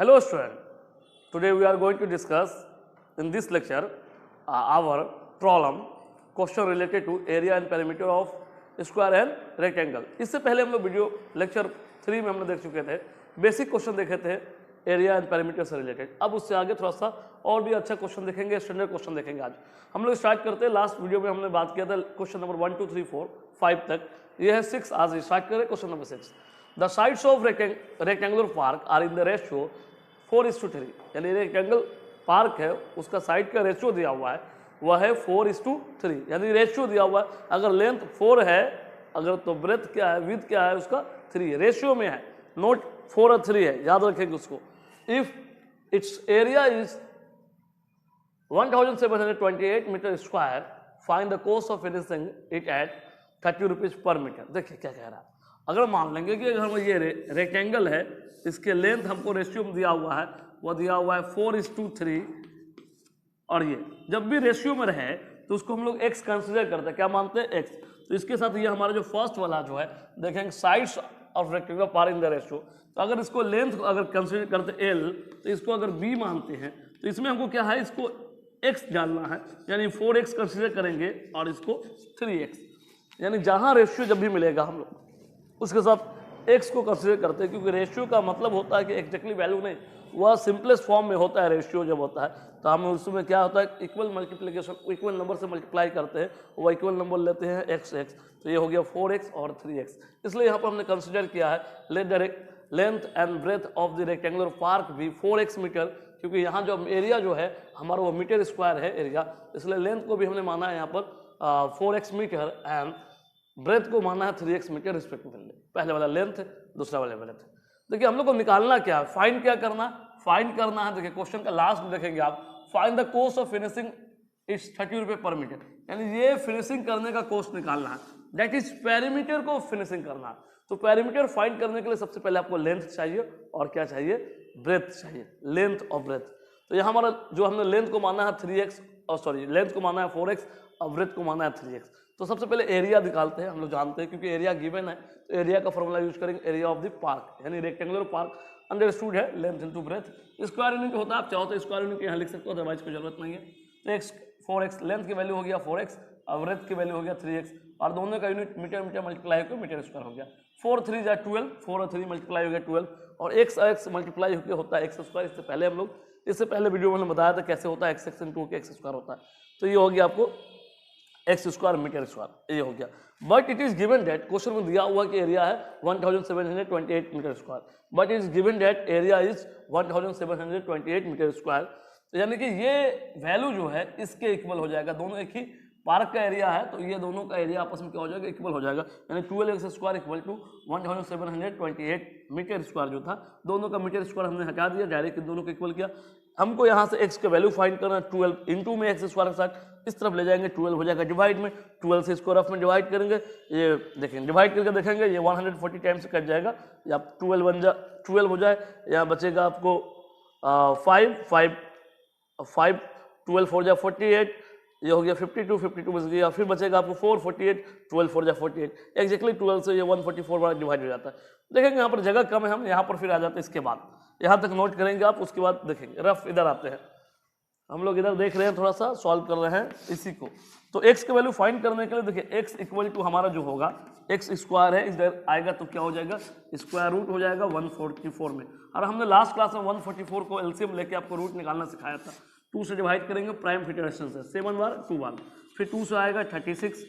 Hello student, today we are going to discuss in this lecture our problem question related to area and perimeter of square and rectangle. इससे पहले हम लोग video lecture 3 में हमने देख चुके थे, बेसिक क्वेश्चन देखे थे एरिया एंड पैरामीटर से रिलेटेड। अब उससे आगे थोड़ा सा और भी अच्छा क्वेश्चन देखेंगे, स्टैंडर्ड क्वेश्चन देखेंगे। आज हम लोग स्टार्ट करते हैं, लास्ट वीडियो में हमने बात किया था क्वेश्चन नंबर 1 2 3 4 5 तक, ये है 6। आज स्टार्ट करें question number 6। The sides of rectangular park are in the ratio 4:3, यानी रेक्टेंगल पार्क है उसका साइड का रेशियो दिया हुआ है वह है 4:3, यानी रेशियो दिया हुआ है। अगर लेंथ 4 है अगर तो ब्रेथ क्या है, विड्थ क्या है उसका 3 है, रेशियो में है, नोट 4 और 3 है, याद रखेंगे उसको। If it's area is 1728 metre square, find the cost of finishing it at 30 rupees per metre. देखिए क्या कह रहा है, अगर मान लेंगे कि अगर ये रेक्टेंगल है, इसके लेंथ हमको रेशियो में दिया हुआ है, वो दिया हुआ है 4:3, और ये जब भी रेशियो में रहे तो उसको हम लोग x कंसिडर करते हैं, क्या मानते हैं x। तो इसके साथ ये हमारा जो फर्स्ट वाला जो है देखेंगे sides of rectangle park in the ratio, तो अगर इसको लेंथ अगर कंसिडर करते l तो इसको अगर b मानते हैं तो इसमें हमको क्या है, इसको x डालना है, यानी 4x कंसिडर करेंगे और इसको 3x, यानी जहाँ रेशियो जब भी मिलेगा हम लोग उसके साथ x को कंसिडर करते हैं, क्योंकि रेशियो का मतलब होता है कि एग्जैक्टली वैल्यू नहीं, वह सिंपलेस्ट फॉर्म में होता है। रेशियो जब होता है तो हम उसमें क्या होता है, इक्वल मल्टीप्लिकेशन, इक्वल नंबर से मल्टीप्लाई करते हैं, वो इक्वल नंबर लेते हैं x। तो ये हो गया 4x और 3x। इसलिए यहाँ पर हमने कंसिडर किया है let the length and breadth of the rectangular park भी 4x मीटर, क्योंकि यहाँ जो एरिया जो है हमारा वो मीटर स्क्वायर है एरिया, इसलिए लेंथ को भी हमने माना है यहाँ पर 4x मीटर एंड ब्रेथ को माना है 3x मीटर रिस्पेक्टिवली। पहले वाला लेंथ, दूसरा वाला ब्रेथ। देखिए हम लोग को निकालना क्या है, फाइंड क्या करना, फाइंड करना है। देखिए क्वेश्चन का लास्ट में देखेंगे आप, find the cost of finishing is 30 रुपये पर मीटर, यानी ये फिनिशिंग करने का कॉस्ट निकालना है, दैट इज पेरीमीटर को फिनिशिंग करना है। तो पेरीमीटर फाइंड करने के लिए सबसे पहले आपको लेंथ चाहिए और क्या चाहिए, ब्रेथ चाहिए, लेंथ और ब्रेथ। तो यहाँ हमारा जो हमने लेंथ को माना है 3x, और सॉरी लेंथ को माना है 4x और ब्रेथ को माना है 3x। तो सबसे पहले एरिया निकालते हैं, हम लोग जानते हैं क्योंकि एरिया गिवन है तो एरिया का फॉर्मूला यूज करेंगे, एरिया ऑफ द पार्क, यानी रेक्टेंगुलर पार्क अंडरस्टूड है length into breadth. Square unit होता है, आप चाहो तो स्क्वायर यूनिट यहाँ लिख सकते हो, अदरवाइज कोई जरूरत नहीं है। तो x 4x, लेंथ की वैल्यू हो गया 4x और ब्रेथ की वैल्यू हो गया 3x, और दोनों का यूनिट मीटर मीटर मल्टीप्लाई होकर मीटर स्क्वायर हो गया। 4 3 जा 12, 4 और 3 मल्टीप्लाई हो गया 12, और x और x मल्टीप्लाई होकर होता है x स्क्वायर। इससे पहले हम लोग इससे वीडियो में बताया था कैसे होता है, x इंटू x स्क्वायर होता है। तो ये हो गया आपको एक्स स्क्वायर मीटर स्क्वायर, ये हो गया। But it is given that, question में दिया हुआ कि एरिया है 1728 metre square, but it is given that area is 1728 metre square, यानी कि ये वैल्यू जो है इसके इक्वल हो जाएगा। दोनों एक ही पार्क का एरिया है तो ये दोनों का एरिया आपस में क्या हो जाएगा, इक्वल हो जाएगा, यानी 12x square equal to 1728 metre square जो था, दोनों का मीटर स्क्वायर हमने हटा दिया, डायरेक्ट दोनों को इक्वल किया। हमको यहाँ से x का वैल्यू फाइंड करना है 12 इंटू में x स्क्वायर के साथ इस तरफ ले जाएंगे, 12 हो जाएगा डिवाइड में, 12 से इसको रफ में डिवाइड करेंगे, ये देखेंगे डिवाइड करके देखेंगे ये 140 टाइम्स कट जाएगा, या 12 हो जाए, यहाँ बचेगा आपको 5 12 4 जा 48, ये हो गया 52 बच गया, फिर बचेगा आपको 4 48, 12 4 जा 48, एक्जैक्टली 12 से ये 144 बार डिवाइड हो जाता है। देखेंगे यहाँ पर जगह कम है, हम यहाँ पर फिर आ जाते हैं, इसके बाद यहाँ तक नोट करेंगे आप, उसके बाद देखेंगे रफ इधर आते हैं, हम लोग इधर देख रहे हैं, थोड़ा सा सॉल्व कर रहे हैं इसी को। तो x का वैल्यू फाइंड करने के लिए देखिए x इक्वल टू हमारा जो होगा x स्क्वायर है, इधर आएगा तो क्या हो जाएगा, स्क्वायर रूट हो जाएगा 144 में, और हमने लास्ट क्लास में 144 को एलसीएम लेके आपको रूट निकालना सिखाया था। 2 से डिवाइड करेंगे प्राइम फिटरेशन से, 7 बार 2 बार, फिर 2 से आएगा 36,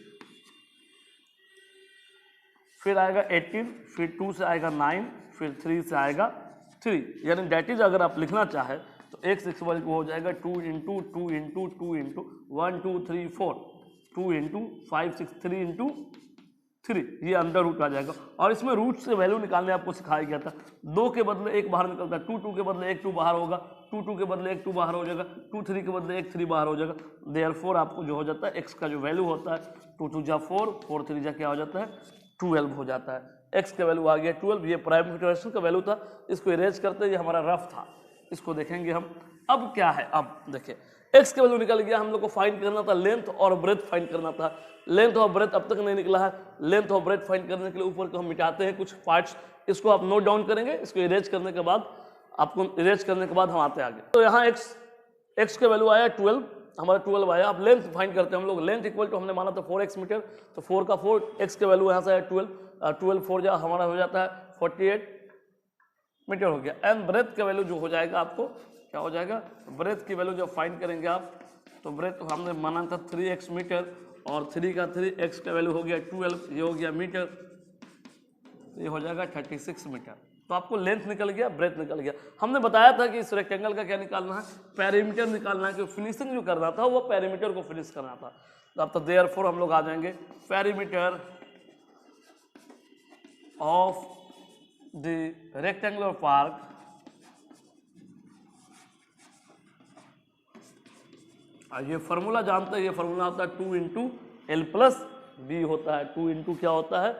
फिर आएगा 18, फिर 2 से आएगा 9, फिर 3 से आएगा 3, यानी डेट इज अगर आप लिखना चाहे तो x इक्वल को हो जाएगा 2 into 2 into 2 into 1 2 3 4, 2 into 5 6 3 into 3, ये अंडर रूट आ जाएगा। और इसमें रूट से वैल्यू निकालने आपको सिखाया गया था, 2 के बदले 1 बाहर निकलता है, 2 2 के बदले 1 2 बाहर होगा, 2 2 के बदले 1 2 बाहर हो जाएगा, 2 3 के बदले 1 3 बाहर हो जाएगा। देयरफॉर आपको जो हो जाता है x का जो वैल्यू होता है 2 2 जा 4, 4 3 जा क्या हो जाता है 12 हो जाता है। x का वैल्यू आ गया 12, ये प्राइम फिटरेशन का वैल्यू था, इसको इरेज करते ये हमारा रफ था, इसको देखेंगे हम। अब क्या है, अब देखिए x का वैल्यू निकल गया, हम लोग को फाइंड करना था लेंथ और ब्रेथ फाइंड करना था। लेंथ और ब्रेथ अब तक नहीं निकला है, लेंथ और ब्रेथ फाइंड करने के लिए ऊपर को हम मिटाते हैं कुछ पार्ट्स, इसको आप नोट डाउन करेंगे, इसको इरेज करने के बाद आपको इरेज करने के बाद हम आते हैं आगे। तो यहाँ x के वैल्यू आया 12, हमारा 12 आया। अब लेंथ फाइंड करते हैं हम लोग। लेंथ इक्वल टू हमने माना था 4x मीटर, तो 4 का 4, x के वैल्यू यहाँ से आया 12, 12 4 जा हमारा हो जाता है 48 मीटर हो गया। एंड ब्रेथ का वैल्यू जो हो जाएगा आपको क्या हो जाएगा, ब्रेथ की वैल्यू जब फाइंड करेंगे आप, तो ब्रेथ हमने माना था 3x मीटर, और 3 का 3, x का वैल्यू हो गया 12, ये हो गया मीटर, ये हो जाएगा 36 मीटर। तो आपको लेंथ निकल गया, ब्रेथ निकल गया। हमने बताया था कि इस रेक्टेंगल का क्या निकालना है, पेरीमीटर निकालना है, कि फिनिशिंग जो करना था वो पेरीमीटर को फिनिश करना था। तो अब तो देयरफॉर हम लोग आ जाएंगे perimeter of the rectangular park ये फॉर्मूला जानते हैं, ये फॉर्मूला होता है 2 इंटू एल प्लस बी होता है। 2 इंटू क्या होता है,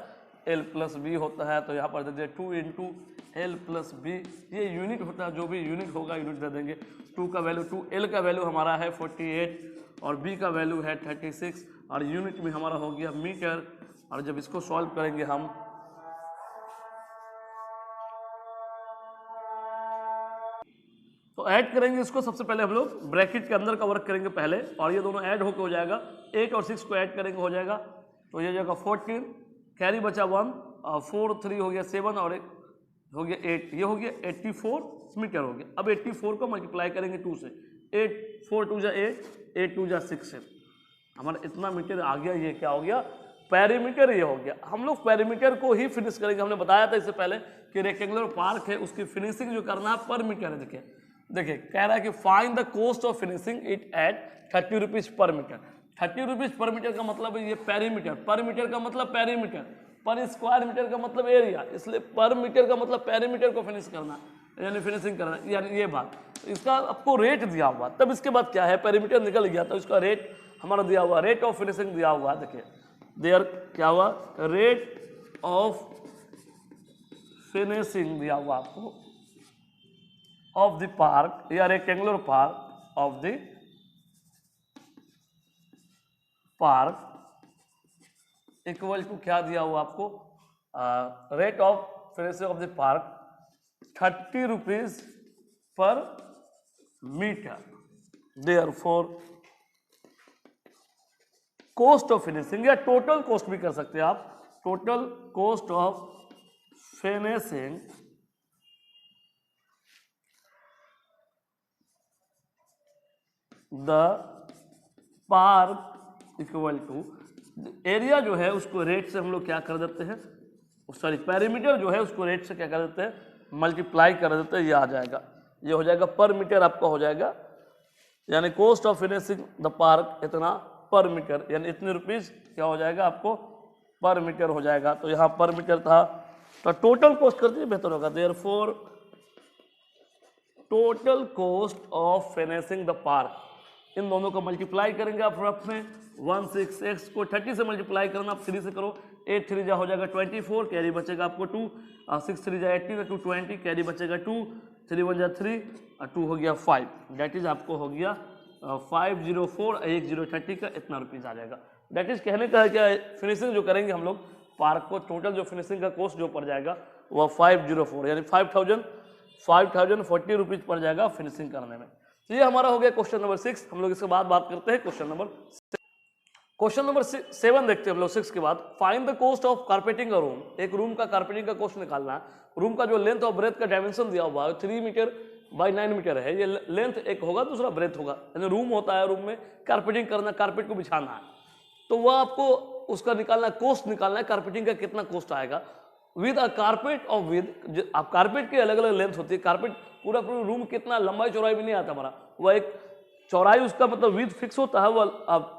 एल प्लस बी होता है। तो यहाँ पर दे दिए 2 इंटू एल प्लस बी, ये यूनिट होता है, जो भी यूनिट होगा यूनिट दे देंगे। 2 का वैल्यू 2, एल का वैल्यू हमारा है 48 और बी का वैल्यू है 36 और यूनिट में हमारा हो गया मीटर। और जब इसको सॉल्व करेंगे हम तो ऐड करेंगे इसको, सबसे पहले हम लोग ब्रैकेट के अंदर का वर्क करेंगे पहले, और ये दोनों ऐड होकर हो जाएगा 8 और 6 को ऐड करेंगे हो जाएगा, तो ये जाएगा 14, कैरी बचा 1 और 4 3 हो गया 7 और 1 हो गया 8, ये हो गया 84 मीटर हो गया। अब 84 को मल्टीप्लाई करेंगे 2 से, 8 4 2 जा 8, 8 2 जा 6 है, हमारा इतना मीटर आ गया। ये क्या हो गया, पेरीमीटर ये हो गया। हम लोग पेरीमीटर को ही फिनिश करेंगे। हमने बताया था इससे पहले कि रेक्टेंगुलर पार्क है, उसकी फिनिशिंग जो करना है पर मीटर है। देखिए कह रहा है कि find the cost of finishing it at 30 rupees per metre. 30 rupees per metre का मतलब है ये पेरीमीटर, पर मीटर का मतलब पेरीमीटर, पर स्क्वायर मीटर का मतलब एरिया, इसलिए पर मीटर का मतलब पेरीमीटर को फिनिश करना यानी फिनिशिंग करना, यानी ये बात। इसका आपको रेट दिया हुआ, तब इसके बाद क्या है, पेरीमीटर निकल गया तो इसका रेट हमारा दिया हुआ, रेट ऑफ फिनिशिंग दिया हुआ। देखिए देयर क्या हुआ, रेट ऑफ फिनिशिंग दिया हुआ आपको of the park या rectangular park of the park equal to क्या दिया हुआ आपको, rate of finishing of the park 30 rupees per metre. Therefore cost of finishing या टोटल कॉस्ट भी कर सकते हैं आप, total cost of finishing the park equal to area जो है उसको रेट से हम लोग क्या कर देते हैं, सॉरी पेरीमीटर जो है उसको रेट से क्या कर देते हैं, मल्टीप्लाई कर देते हैं, ये आ जाएगा, ये हो जाएगा पर मीटर आपका हो जाएगा, यानी cost of finishing the park इतना पर मीटर, यानी इतने रुपीज क्या हो जाएगा आपको पर मीटर हो जाएगा। तो यहाँ पर मीटर था, तो टोटल कॉस्ट कर दीजिए बेहतर होगा। Therefore total cost of finishing the park, इन दोनों को मल्टीप्लाई करेंगे आप रफ में, 16x को 30 से मल्टीप्लाई करना, आप 3 से करो, 8 3 जा हो जाएगा 24, कैरी बचेगा आपको 2, 6 3 जा 18, 2 20, कैरी बचेगा 2, 3 1 जा 3 और 2 हो गया 5, डेट इज आपको हो गया 504, 1030 का इतना रुपीज़ आ जाएगा। डेट इज कहने का है क्या, फिनिशिंग जो करेंगे हम लोग पार्क को, टोटल जो फिनिशिंग का कॉस्ट जो पड़ जाएगा वह 504 यानी 5040 रुपीज़ पड़ जाएगा फिनिशिंग करने में। तो ये हमारा हो गया क्वेश्चन नंबर 6। हम लोग इसके बाद बात करते हैं क्वेश्चन नंबर 7 देखते हैं हम लोग 6 के बाद। Find the cost of carpeting a room, एक रूम का कारपेटिंग का कॉस्ट निकालना है। रूम का जो लेंथ और ब्रेथ का डायमेंशन दिया हुआ है 3 मीटर बाई 9 मीटर है, ये लेंथ एक होगा, दूसरा ब्रेथ होगा, यानी रूम होता है, रूम में कारपेटिंग करना, कारपेट को बिछाना है, तो वह आपको उसका निकालना है, कॉस्ट निकालना है, कारपेटिंग का कितना कॉस्ट आएगा विद अ कारपेट और विद, आप कारपेट की अलग अलग लेंथ होती है, कारपेट पूरा रूम कितना लंबाई चौड़ाई भी नहीं आता हमारा, वह एक चौड़ाई उसका मतलब विद फिक्स होता है, वह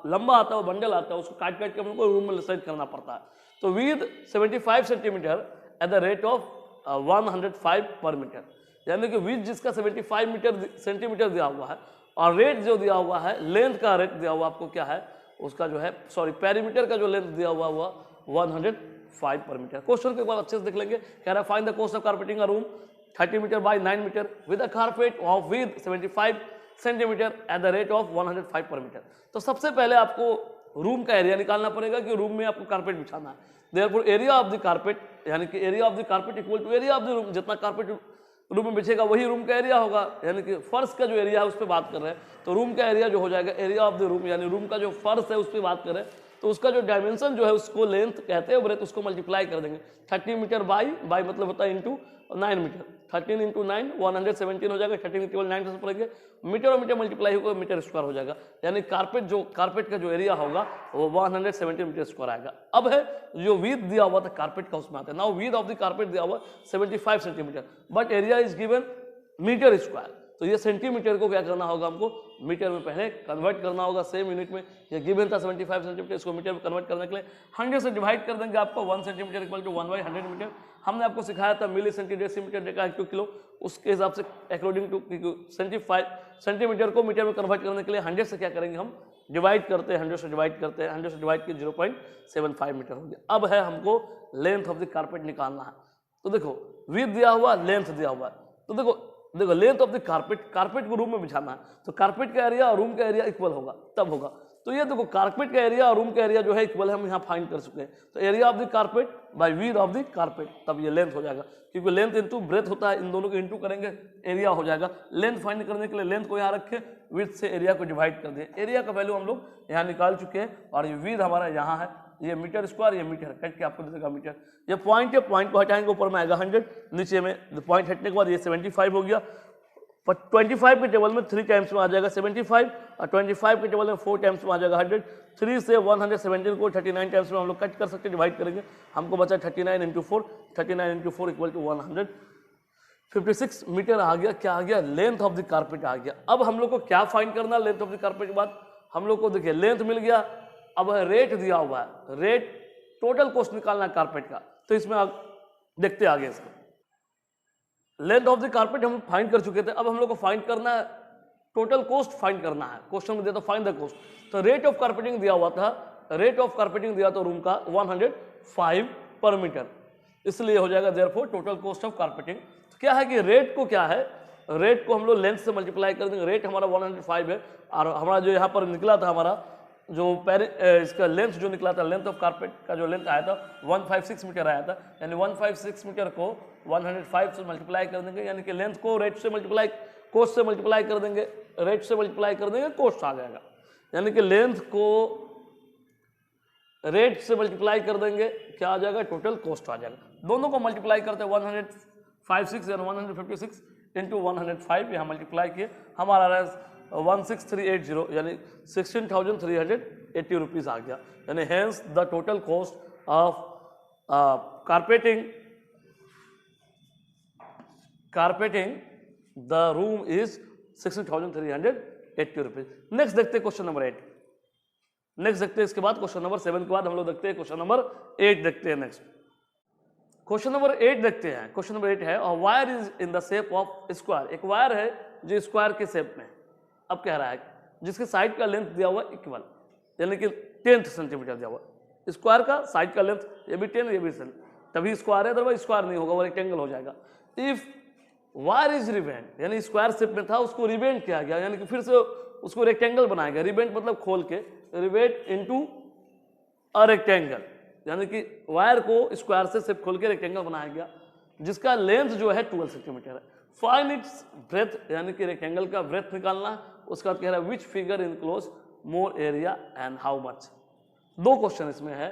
लंबा आता है, वो बंडल आता है, उसको काट काट के हमको रूम में सेट करना पड़ता है। तो with 75 centimetre at the rate of 105 per metre, यानी कि विद जिसका 75 सेंटीमीटर दिया हुआ है और रेट जो दिया हुआ है, लेंथ का रेट दिया हुआ आपको क्या है उसका जो है, सॉरी पेरीमीटर का जो लेंथ दिया हुआ हुआ 105 पर मीटर। क्वेश्चन के बाद अच्छे से देख लेंगे, कह रहा है find the cost of carpeting a room 30 metre by 9 metre with a carpet of with 75 centimetre at the rate of 105 per metre. तो सबसे पहले आपको रूम का एरिया निकालना पड़ेगा कि रूम में आपको कारपेट बिछाना है। Therefore area of the carpet, यानी कि area of the carpet equal to area of the room, जितना कारपेट रूम में बिछेगा वही रूम का एरिया होगा, यानी कि फर्श का जो एरिया है उस पर बात कर रहे हैं, तो रूम का एरिया जो हो जाएगा एरिया ऑफ द रूम, यानी रूम का जो फर्श है उस पर बात कर रहे हैं, तो उसका जो डायमेंशन जो है उसको लेंथ कहते हैं, ब्रेथ उसको मल्टीप्लाई कर देंगे 30 मीटर बाई मतलब होता है इंटू 9 मीटर, 13 इंटू 9 117 हो जाएगा, 13 केवल 9 से पड़ेंगे, मीटर और मीटर मल्टीप्लाई होगा मीटर स्क्वायर हो जाएगा, यानी कारपेट का जो एरिया होगा वो 170 मीटर स्क्वायर आएगा। अब है जो विड्थ दिया हुआ था कारपेट का उसमें आता है, now width of the carpet दिया हुआ 75 centimetre but area is given metre square, तो ये सेंटीमीटर को क्या करना होगा, हमको मीटर में पहले कन्वर्ट करना होगा सेम यूनिट में, ये गिवन था 75 सेंटीमीटर, इसको मीटर में कन्वर्ट करने के लिए 100 से डिवाइड कर देंगे, आपको 1 सेंटीमीटर इक्वल टू 1/100 मीटर। हमने आपको सिखाया था मिली सेंटीमीटर देखा 2 किलो, उसके हिसाब से अकॉर्डिंग टू 75 सेंटीमीटर को मीटर में कन्वर्ट करने के लिए 100 से क्या करेंगे हम डिवाइड करते हैं, 100 से डिवाइड करते हैं, 100 से डिवाइड के 0.75 मीटर हो गया। अब है हमको लेंथ ऑफ द कारपेट निकालना है, तो देखो विड्थ दिया हुआ लेंथ दिया हुआ है, तो देखो लेंथ ऑफ द कारपेट को रूम में बिछाना है, तो कारपेट का एरिया और रूम का एरिया इक्वल होगा तब होगा, तो ये देखो कारपेट का एरिया और रूम का एरिया जो है इक्वल है, हम यहाँ फाइंड कर चुके हैं, तो area of the carpet by width of the carpet, तब ये लेंथ हो जाएगा, क्योंकि लेंथ इंटू ब्रेथ होता है, इन दोनों को इंटू करेंगे एरिया हो जाएगा। लेंथ फाइंड करने के लिए लेंथ को यहाँ रखें, विड्थ से एरिया को डिवाइड कर दें, एरिया का वैल्यू हम लोग यहाँ निकाल चुके हैं, और ये विड्थ हमारा यहाँ है, ये मीटर स्क्वायर, ये मीटर कट के आपको देगा मीटर, ये पॉइंट है, पॉइंट को हटाएंगे ऊपर में आएगा 100, नीचे में पॉइंट हटने के बाद ये 75 हो गया, 25 के टेबल में 3 टाइम्स में आ जाएगा 75, और 25 के टेबल में 4 टाइम्स में आ जाएगा 100, 3 से 117 को 39 टाइम्स में हम लोग कट कर सकते हैं, डिवाइड करेंगे, हमको बचा 39 into 4, 39 into 4 equal to 156 metre आ गया, क्या आ गया, लेंथ ऑफ द कारपेट आ गया। अब हम लोग को क्या फाइंड करना है लेंथ ऑफ द कारपेट के बाद, हम लोग को देखिए लेंथ मिल गया, अब रेट दिया हुआ है, रेट टोटल कॉस्ट निकालना है कारपेट का, तो इसमें देखते आगे इसको। लेंथ ऑफ द कारपेट हम फाइंड कर चुके थे, अब हम लोग को फाइंड करना है टोटल कॉस्ट फाइंड करना है, क्वेश्चन में दिया तो फाइंड द कॉस्ट, तो रेट ऑफ कारपेटिंग दिया हुआ था, रेट ऑफ कारपेटिंग दिया तो रूम का 105 पर मीटर, इसलिए हो जाएगा therefore total cost of carpeting. तो क्या है कि रेट को क्या है, रेट को हम लोग लेंथ से मल्टीप्लाई कर देंगे, रेट हमारा 105 है, और हमारा जो यहाँ पर निकला था हमारा जो इसका लेंथ जो निकला था, लेंथ ऑफ कारपेट का जो लेंथ आया था 156 मीटर आया था, यानी 156 मीटर को 105 से मल्टीप्लाई कर देंगे, यानी कि लेंथ को रेट से मल्टीप्लाई कोस्ट से मल्टीप्लाई कर देंगे, रेट से मल्टीप्लाई कर देंगे कोस्ट आ जाएगा, यानी कि लेंथ को रेट से मल्टीप्लाई कर देंगे क्या आ जाएगा, टोटल कॉस्ट आ जाएगा। दोनों को मल्टीप्लाई करते हैं 156 यानी 156 इंटू 105, यहाँ मल्टीप्लाई किए हमारा आ रहा है 16380 यानी 16,380 रुपीज़ आ गया, यानी hence the total cost of carpeting the room is 16,380 rupees. Next देखते हैं क्वेश्चन नंबर 8, नेक्स्ट देखते हैं इसके बाद क्वेश्चन नंबर 7 के बाद हम लोग देखते हैं क्वेश्चन नंबर 8 देखते हैं। नेक्स्ट क्वेश्चन नंबर 8 देखते हैं, क्वेश्चन नंबर 8 है और wire is in the shape of square, एक वायर है जो स्क्वायर के शेप में, अब कह रहा है जिसके साइड का लेंथ दिया हुआ इक्वल, यानी कि 10 सेंटीमीटर दिया हुआ, स्क्वायर का साइड का लेंथ ये भी 10 ये भी 10, तभी स्क्वायर है, अदरवाइज स्क्वायर नहीं होगा, वो रेक्टेंगल हो जाएगा। इफ वायर इज रिबेंड, यानी स्क्वायर शेप में था उसको रिबेंड किया गया, यानी कि फिर से उसको रेक्टेंगल बनाया गया, रिबेंड मतलब खोल के, रिबेंड इनटू अ रेक्टेंगल, यानी कि वायर को स्क्वायर से शेप खोल के रेक्टेंगल बनाया गया, जिसका लेंथ जो है 12 सेंटीमीटर है। फाइंड इट्स ब्रेथ, यानी कि रेक्टेंगल का ब्रेथ निकालना, उसका कह रहा है which figure enclose more area and how much. दो क्वेश्चन इसमें है,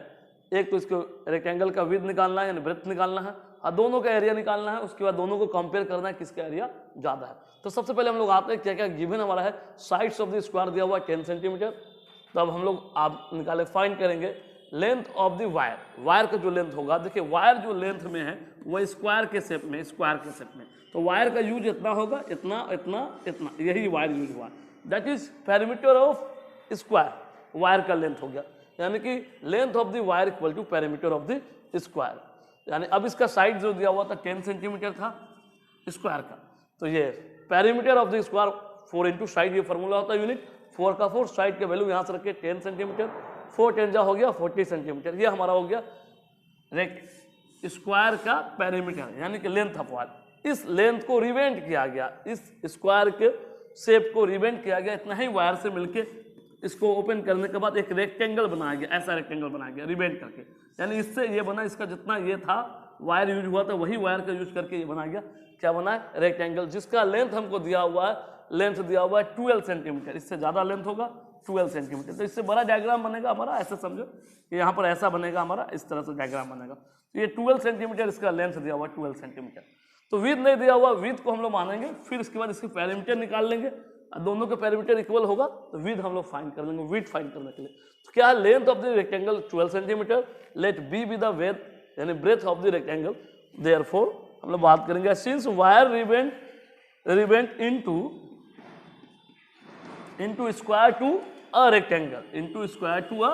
एक तो इसको रेक्टेंगल का विड्थ निकालना है यानी ब्रेथ निकालना है, और दोनों का एरिया निकालना है, उसके बाद दोनों को कंपेयर करना है किसका एरिया ज़्यादा है। तो सबसे पहले हम लोग आते हैं क्या क्या गिवन हमारा है, साइड्स ऑफ द स्क्वायर दिया हुआ 10 सेंटीमीटर, तो अब हम लोग आप निकाले फाइंड करेंगे length of the wire, wire का जो लेंथ होगा, देखिए वायर जो लेंथ में है वो स्क्वायर के शेप में, स्क्वायर के शेप में, तो वायर का यूज इतना होगा, इतना इतना इतना, यही वायर यूज हुआ, that is perimeter of square, wire का लेंथ हो गया, यानी कि length of the wire equal to perimeter of the square. यानी अब इसका साइड जो दिया हुआ था 10 सेंटीमीटर था स्क्वायर का, तो ये perimeter of the square 4 into side, ये फॉर्मूला होता है यूनिट, 4 का 4, साइड के वैल्यू यहाँ से रखे 10 सेंटीमीटर, 4 10 जा हो गया 40 सेंटीमीटर, ये हमारा हो गया स्क्वायर का पेरीमीटर, यानी कि लेंथ ऑफ वायर। इस लेंथ को रिवेंट किया गया, इस स्क्वायर के शेप को रिवेंट किया गया, इतना ही वायर से मिलके इसको ओपन करने के बाद एक रेक्टेंगल बनाया गया, ऐसा रेक्टेंगल बनाया गया रिवेंट करके, यानी इससे ये बना, इसका जितना ये था वायर यूज हुआ था वही वायर का यूज करके ये बनाया गया, क्या बना है, रेक्टेंगल, जिसका लेंथ हमको दिया हुआ है, लेंथ दिया हुआ है 12 सेंटीमीटर, इससे ज़्यादा लेंथ होगा 12 सेंटीमीटर। तो इससे बड़ा डायग्राम बनेगा हमारा, ऐसे समझो कि यहाँ पर ऐसा बनेगा हमारा, इस तरह से डायग्राम बनेगा। तो ये 12 सेंटीमीटर इसका लेंथ दिया हुआ है, 12 सेंटीमीटर। तो विड्थ नहीं दिया हुआ, विड्थ को हम लोग मानेंगे, फिर इसके बाद इसके पैरामीटर निकाल लेंगे, दोनों के पैरामीटर इक्वल होगा तो विड्थ हम लोग फाइंड कर लेंगे, विड्थ फाइंड करने के लिए। तो क्या है, length of the rectangle 12 centimetre, let b be the width यानी breadth of the rectangle, therefore हम लोग बात करेंगे since wire rebent into square to a rectangle, into square to a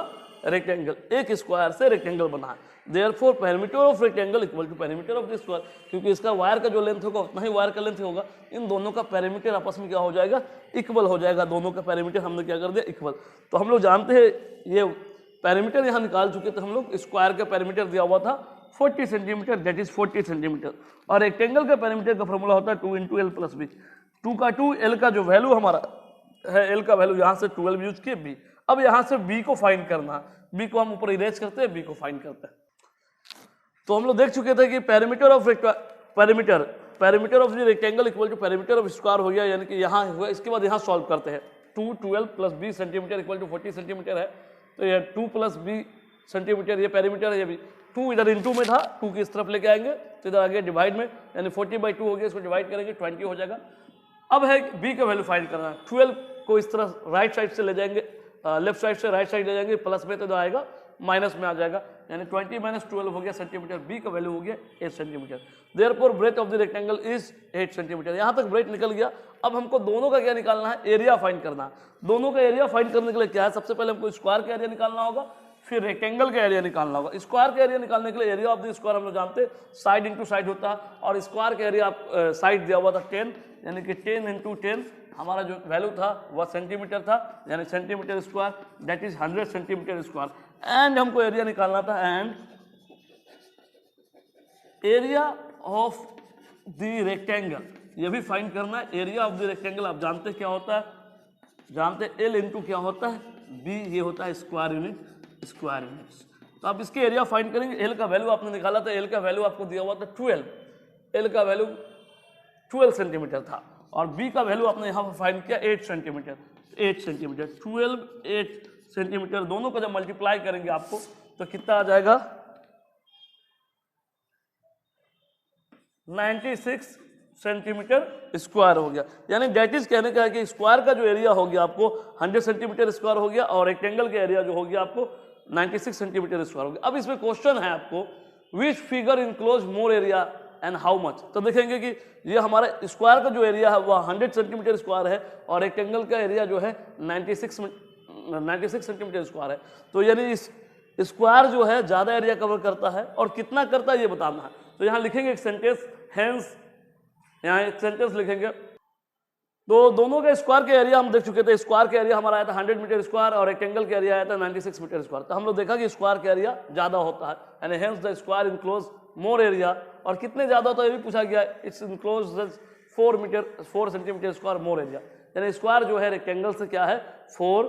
rectangle, एक स्क्वायर से रेक्टेंगल बना है, therefore perimeter of rectangle equal to perimeter of the square, क्योंकि इसका वायर का जो लेंथ होगा उतना ही वायर का लेंथ होगा, इन दोनों का पेरीमीटर आपस में क्या हो जाएगा, इक्वल हो जाएगा, दोनों का पेरीमीटर हमने क्या कर दिया, इक्वल। तो हम लोग जानते हैं ये पेरीमीटर यहाँ निकाल चुके थे हम लोग, स्क्वायर का पेरीमीटर दिया हुआ था 40 सेंटीमीटर, दैट इज 40 सेंटीमीटर, और रेक्टेंगल का पेरीमीटर का फॉर्मूला होता है 2 × l + b, 2 का 2, l का जो वैल्यू हमारा है, l का वैल्यू यहाँ से 12 यूज किए b, अब यहाँ से b को फाइंड करना है, b को हम ऊपर इरेज करते हैं, b को फाइंड करते हैं। तो हम लोग देख चुके थे कि perimeter of the rectangle equal to perimeter of square हो गया, यानी कि यहाँ हुआ। इसके बाद यहाँ सॉल्व करते हैं, 2 12 + b centimetre equal to 40 centimetre है, तो ये 2 + b सेंटीमीटर ये पेरीमीटर है, ये भी 2 इधर इंटू में था, 2 की इस तरफ लेके आएंगे तो इधर आगे डिवाइड में, यानी 40/2 हो गया, इसको डिवाइड करेंगे 20 हो जाएगा। अब है b का वैल्यू फाइंड करना है, 12 को इस तरह राइट साइड से ले जाएंगे, लेफ्ट साइड से राइट साइड ले जाएंगे, प्लस में तो आएगा माइनस में आ जाएगा, यानी 20 - 12 हो गया सेंटीमीटर, b का वैल्यू हो गया 8 centimetre, therefore breadth of the rectangle is 8 centimetre. यहाँ तक ब्रेथ निकल गया। अब हमको दोनों का क्या निकालना है, एरिया फाइंड करना है। दोनों का एरिया फाइंड करने के लिए क्या है, सबसे पहले हमको स्क्वायर का एरिया निकालना होगा, फिर रेक्टेंगल का एरिया निकालना होगा। स्क्वायर का एरिया निकालने के लिए एरिया ऑफ द स्क्वायर हम लोग जानते हैं साइड इंटू साइड होता है, और स्क्वायर का एरिया साइड दिया हुआ था 10, यानी कि 10 × 10 हमारा जो वैल्यू था वह सेंटीमीटर था, यानी centimetre square, that is 100 centimetre square. And हमको एरिया निकालना था, and area of the rectangle, ये भी फाइंड करना है। एरिया ऑफ द रेक्टेंगल आप जानते क्या होता है, जानते एल इंटू क्या होता है, बी, ये होता है स्क्वायर यूनिट्स। तो आप इसके एरिया फाइंड करेंगे। एल का वैल्यू आपने निकाला था, एल का वैल्यू आपको दिया हुआ था 12, एल का वैल्यू 12 सेंटीमीटर था, और बी का वैल्यू आपने यहाँ पर फाइंड किया 8 सेंटीमीटर, 12 8 सेंटीमीटर, दोनों को जब मल्टीप्लाई करेंगे आपको तो कितना आ जाएगा, 96 सेंटीमीटर स्क्वायर हो गया। यानी डेट इज कहने का है कि स्क्वायर का जो एरिया हो गया आपको 100 सेंटीमीटर स्क्वायर हो गया, और रेक्टेंगल का एरिया जो हो गया आपको 96 सेंटीमीटर स्क्वायर हो गया। अब इसमें क्वेश्चन है आपको, which figure enclose more area and how much. तो देखेंगे कि ये हमारा स्क्वायर का जो एरिया है वह 100 सेंटीमीटर स्क्वायर है, और रेक्टेंगल का एरिया जो है 96 सेंटीमीटर स्क्वायर है। तो यानी इस स्क्वायर जो है ज़्यादा एरिया कवर करता है, और कितना करता है ये बताना है। तो यहाँ लिखेंगे एक सेंटेंस, हेंस, यहाँ एक सेंटेंस लिखेंगे। तो दोनों के स्क्वायर के एरिया हम देख चुके थे, स्क्वायर का एरिया हमारा आया था 100 मीटर स्क्वायर, और रेक्टेंगल का एरिया आया था 96 मीटर स्क्वायर। तो हम लोग देखा कि स्क्वायर का एरिया ज़्यादा होता है, यानी hence the square enclose more area. और कितने ज़्यादा होता है ये भी पूछा गया, it's enclose 4 centimetre square more area, यानी स्क्वायर जो है रेक्टेंगल से क्या है 4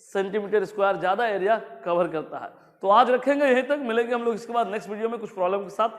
सेंटीमीटर स्क्वायर ज़्यादा एरिया कवर करता है। तो आज रखेंगे यहीं तक, मिलेंगे हम लोग इसके बाद नेक्स्ट वीडियो में कुछ प्रॉब्लम के साथ।